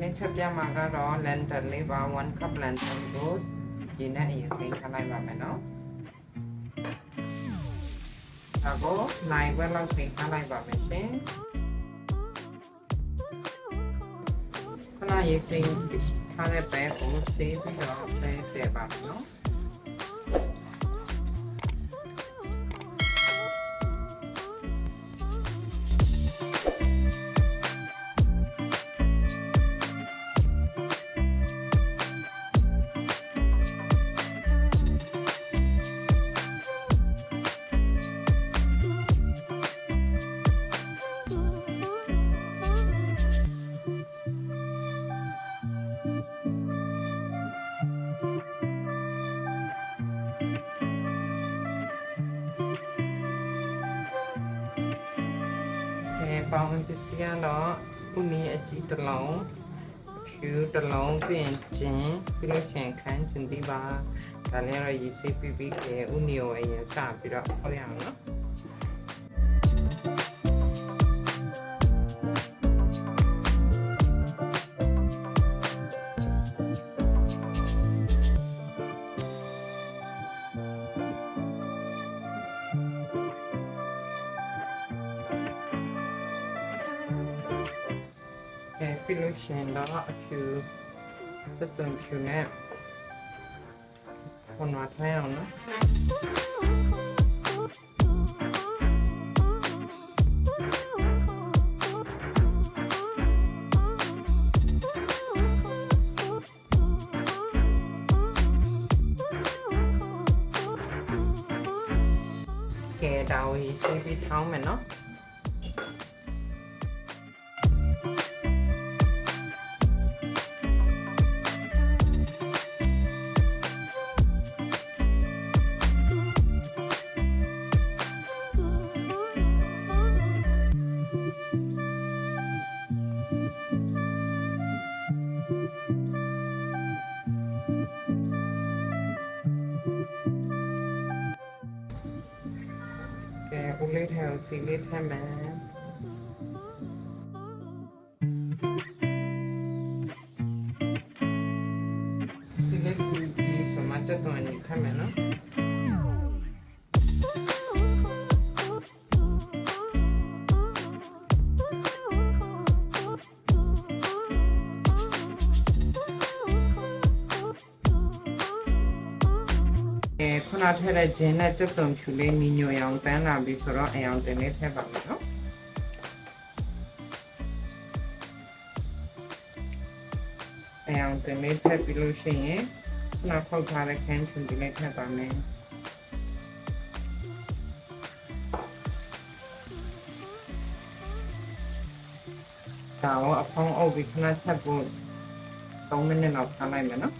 နေ့ချက်ပြမှာကတော့ lantern လေးပါ1 cup lantern ကိုရေနဲ့အရင်စိမ်းထားလိုက်ပါမယ်နော်ဒါကိုနိုင်ခွဲလောက်စိမ်းထားလိုက်ပါမယ်ရှင်ခဏရေစိမ်းထားတဲ့ပဲကိုဆေးပြီးတော့ပဲထည့်ပါမယ်နော်ပေါင်းပစ္စည်းကတော့ခုနီအကြီးတစ်လုံးဖြူတစ်လုံးပြင်ချင်းပြီးလို့ရှင်ခန်းချင်ပြီးပါဒါလည်းတော့ရေးစိပြီးပြီးကဲဥနီကိုအရင်စပြီးတော့ဟောရအောင်နော်ပြီးလို့ရှိရင်တော့အဖြူသက်သွင်းဖြူနဲ့ခွန်ဝါထိုင်းအောင်နော်ကဲဒါဝေးစီးပြီးထောင်းမယ်နော်ဦးလေးထဲကိုစီလေးထည့်မယ်စီလေးပြီးဆိုမှချက်သွင်းနေထည့်မယ်နော်ခုနထည့်တဲ့ဂျင်းနဲ့ကြက်သွန်ဖြူလေးညီညွတ်အောင်တန်းလာပြီဆိုတော့အယောင်တင်လေးထည့်ပါမယ်နော်အယောင်တင်လေးထည့်ပြီးလို့ရှိရင်ခုနဖောက်ထားတဲ့ခန်းချင်ဒီလေးထည့်ပါမယ်ဒါကိုအဖုံးအုပ်ပြီးခဏချက်ဖို့3မိနစ်လောက်ထားလိုက်မယ်နော်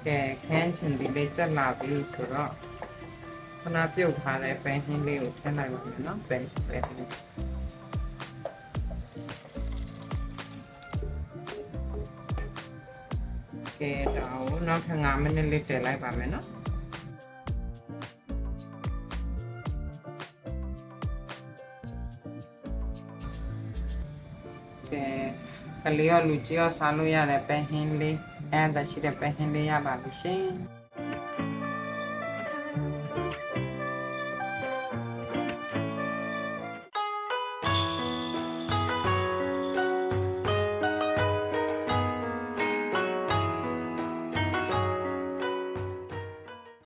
ကဲခန်းချင်ဒီလေးချက်လာပြီဆိုတော့ခဏပြုတ်ထားတဲ့ပဲဟင်းလေးကိုထည့်လိုက်ပါမယ်နော်ပဲကဲတော့နောက်ထပ်5မိနစ်လေးတည်လိုက်ပါမယ်နော်ကဲကလေးရောလူကြီးရောစားလို့ရတဲ့ပဲဟင်းလေးအဲ့ဒါရှိတဲ့ပဲဟင်းလေးရပါပြီရှင်